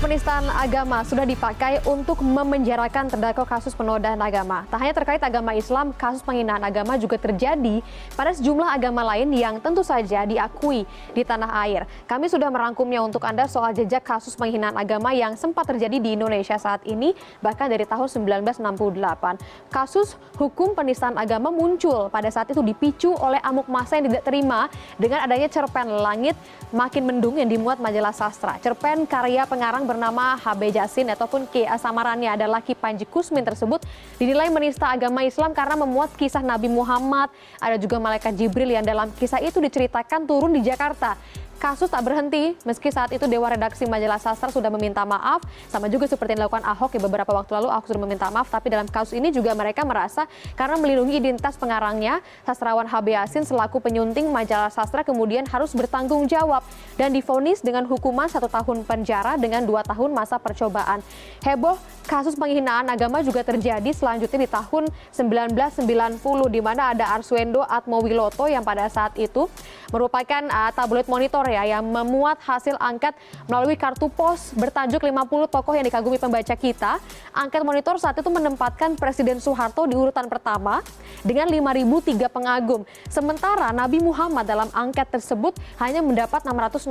penistaan agama sudah dipakai untuk memenjarakan terdakwa kasus penodaan agama. Tak hanya terkait agama Islam, kasus penghinaan agama juga terjadi pada sejumlah agama lain yang tentu saja diakui di tanah air. Kami sudah merangkumnya untuk Anda soal jejak kasus penghinaan agama yang sempat terjadi di Indonesia saat ini, bahkan dari tahun 1968. Kasus hukum penistaan agama muncul pada saat itu dipicu oleh amuk massa yang tidak terima dengan adanya cerpen Langit Makin Mendung yang dimuat majalah sastra. Cerpen karya pengarang bernama H.B. Jasin ataupun samarannya adalah Ki Panji Kusmin tersebut dinilai menista agama Islam karena memuat kisah Nabi Muhammad. Ada juga malaikat Jibril yang dalam kisah itu diceritakan turun di Jakarta. Kasus tak berhenti, meski saat itu Dewan Redaksi Majalah Sastra sudah meminta maaf, sama juga seperti yang dilakukan Ahok beberapa waktu lalu, Ahok sudah meminta maaf, tapi dalam kasus ini juga mereka merasa karena melindungi identitas pengarangnya, sastrawan H.B. Jasin selaku penyunting majalah sastra kemudian harus bertanggung jawab dan divonis dengan hukuman 1 tahun penjara dengan 2 tahun masa percobaan. Heboh, kasus penghinaan agama juga terjadi selanjutnya di tahun 1990 di mana ada Arswendo Atmowiloto yang pada saat itu merupakan tabloid Monitor yang memuat hasil angket melalui kartu pos bertajuk 50 tokoh yang dikagumi pembaca kita. Angket Monitor saat itu menempatkan Presiden Soeharto di urutan pertama dengan 5.003 pengagum. Sementara Nabi Muhammad dalam angket tersebut hanya mendapat 616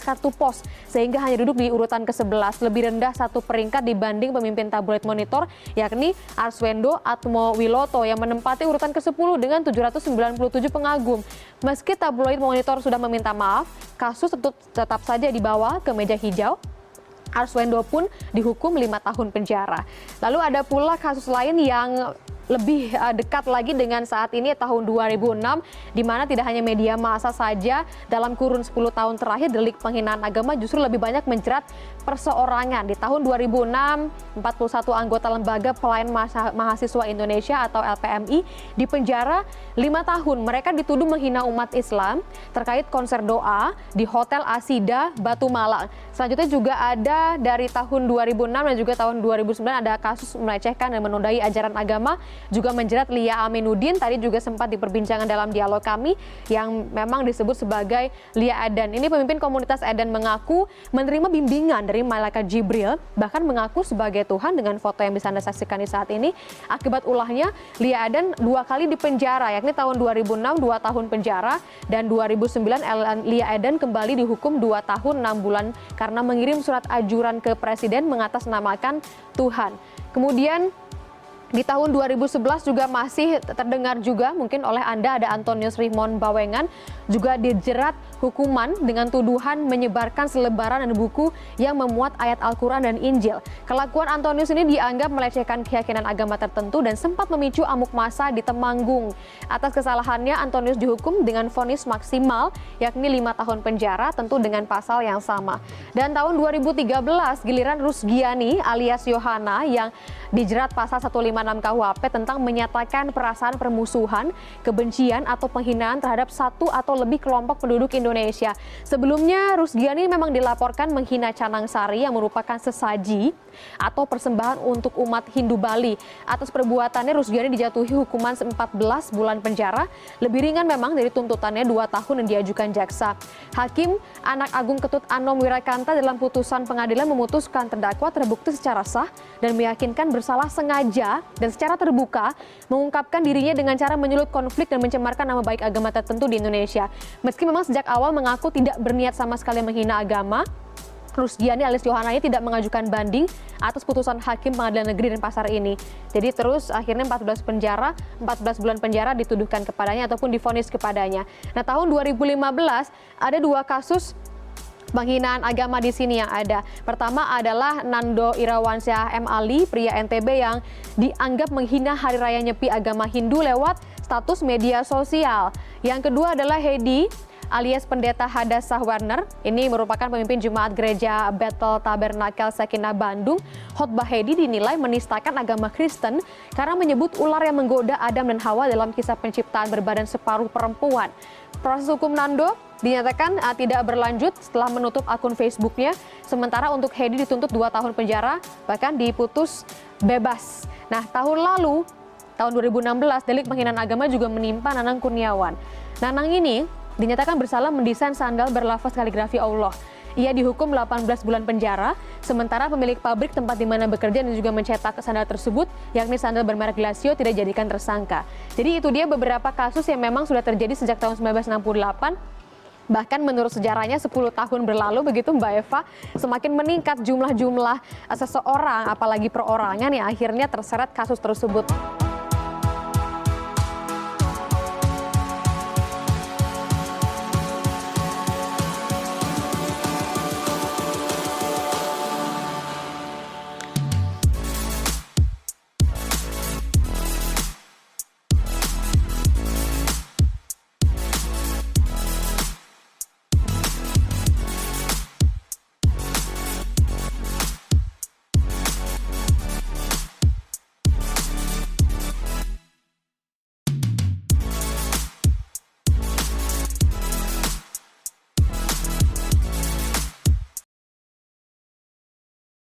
kartu pos sehingga hanya duduk di urutan ke-11, lebih rendah 1 peringkat dibanding pemimpin tabloid Monitor yakni Arswendo Atmowiloto yang menempati urutan ke-10 dengan 797 pengagum. Meski tabloid Monitor sudah meminta maaf, kasus tetap saja dibawa ke meja hijau. Arswendo pun dihukum 5 tahun penjara. Lalu ada pula kasus lain yang lebih dekat lagi dengan saat ini tahun 2006 di mana tidak hanya media massa saja dalam kurun 10 tahun terakhir delik penghinaan agama justru lebih banyak menjerat perseorangan. Di tahun 2006 41 anggota Lembaga Pelayan Mahasiswa Indonesia atau LPMI dipenjara 5 tahun. Mereka dituduh menghina umat Islam terkait konser doa di Hotel Asida Batu Malang. Selanjutnya juga ada dari tahun 2006 dan juga tahun 2009 ada kasus melecehkan dan menodai ajaran agama juga menjerat Lia Aminuddin. Tadi juga sempat diperbincangkan dalam dialog kami yang memang disebut sebagai Lia Eden. Ini pemimpin komunitas Eden mengaku menerima bimbingan dari malaikat Jibril, bahkan mengaku sebagai Tuhan dengan foto yang bisa Anda saksikan di saat ini. Akibat ulahnya, Lia Eden 2 kali dipenjara, yakni tahun 2006 2 tahun penjara dan 2009 Lia Eden kembali dihukum 2 tahun 6 bulan karena mengirim surat ajuran ke Presiden mengatasnamakan Tuhan. Kemudian di tahun 2011 juga masih terdengar juga mungkin oleh Anda ada Antonius Rimon Bawengan juga dijerat hukuman dengan tuduhan menyebarkan selebaran dan buku yang memuat ayat Al-Quran dan Injil. Kelakuan Antonius ini dianggap melecehkan keyakinan agama tertentu dan sempat memicu amuk massa di Temanggung. Atas kesalahannya Antonius dihukum dengan vonis maksimal yakni 5 tahun penjara tentu dengan pasal yang sama. Dan tahun 2013 giliran Rusgiani alias Yohana yang dijerat pasal 156 KUHP tentang menyatakan perasaan permusuhan, kebencian atau penghinaan terhadap satu atau lebih kelompok penduduk Indonesia. Sebelumnya Rusgiani memang dilaporkan menghina Canang Sari yang merupakan sesaji atau persembahan untuk umat Hindu Bali. Atas perbuatannya Rusgiani dijatuhi hukuman 14 bulan penjara, lebih ringan memang dari tuntutannya 2 tahun yang diajukan jaksa. Hakim Anak Agung Ketut Anom Wirakanta dalam putusan pengadilan memutuskan terdakwa terbukti secara sah dan meyakinkan bersalah sengaja dan secara terbuka mengungkapkan dirinya dengan cara menyulut konflik dan mencemarkan nama baik agama tertentu di Indonesia. Meski memang sejak awal mengaku tidak berniat sama sekali menghina agama, Rusgiani alias Yohana tidak mengajukan banding atas putusan Hakim Pengadilan Negeri Denpasar ini. Jadi terus akhirnya 14 bulan penjara dituduhkan kepadanya ataupun divonis kepadanya. Nah, tahun 2015 ada 2 kasus penghinaan agama di sini yang ada. Pertama adalah Nando Irawansyah M. Ali, pria NTB yang dianggap menghina Hari Raya Nyepi agama Hindu lewat status media sosial. Yang kedua adalah Hedi alias Pendeta Hadassah Werner. Ini merupakan pemimpin Jemaat Gereja Bethel Tabernakel Sakinah Bandung. Khotbah Hedi dinilai menistakan agama Kristen karena menyebut ular yang menggoda Adam dan Hawa dalam kisah penciptaan berbadan separuh perempuan. Proses hukum Nando dinyatakan tidak berlanjut setelah menutup akun Facebooknya. Sementara untuk Hedi dituntut 2 tahun penjara, bahkan diputus bebas. Nah, tahun lalu, tahun 2016, delik penghinaan agama juga menimpa Nanang Kurniawan. Nanang ini dinyatakan bersalah mendesain sandal berlafaz kaligrafi Allah. Ia dihukum 18 bulan penjara, sementara pemilik pabrik tempat di mana bekerja dan juga mencetak sandal tersebut, yakni sandal bermerek Glacio, tidak dijadikan tersangka. Jadi itu dia beberapa kasus yang memang sudah terjadi sejak tahun 1968. Bahkan menurut sejarahnya 10 tahun berlalu begitu Mbak Eva, semakin meningkat jumlah seseorang, apalagi perorangan yang akhirnya terseret kasus tersebut.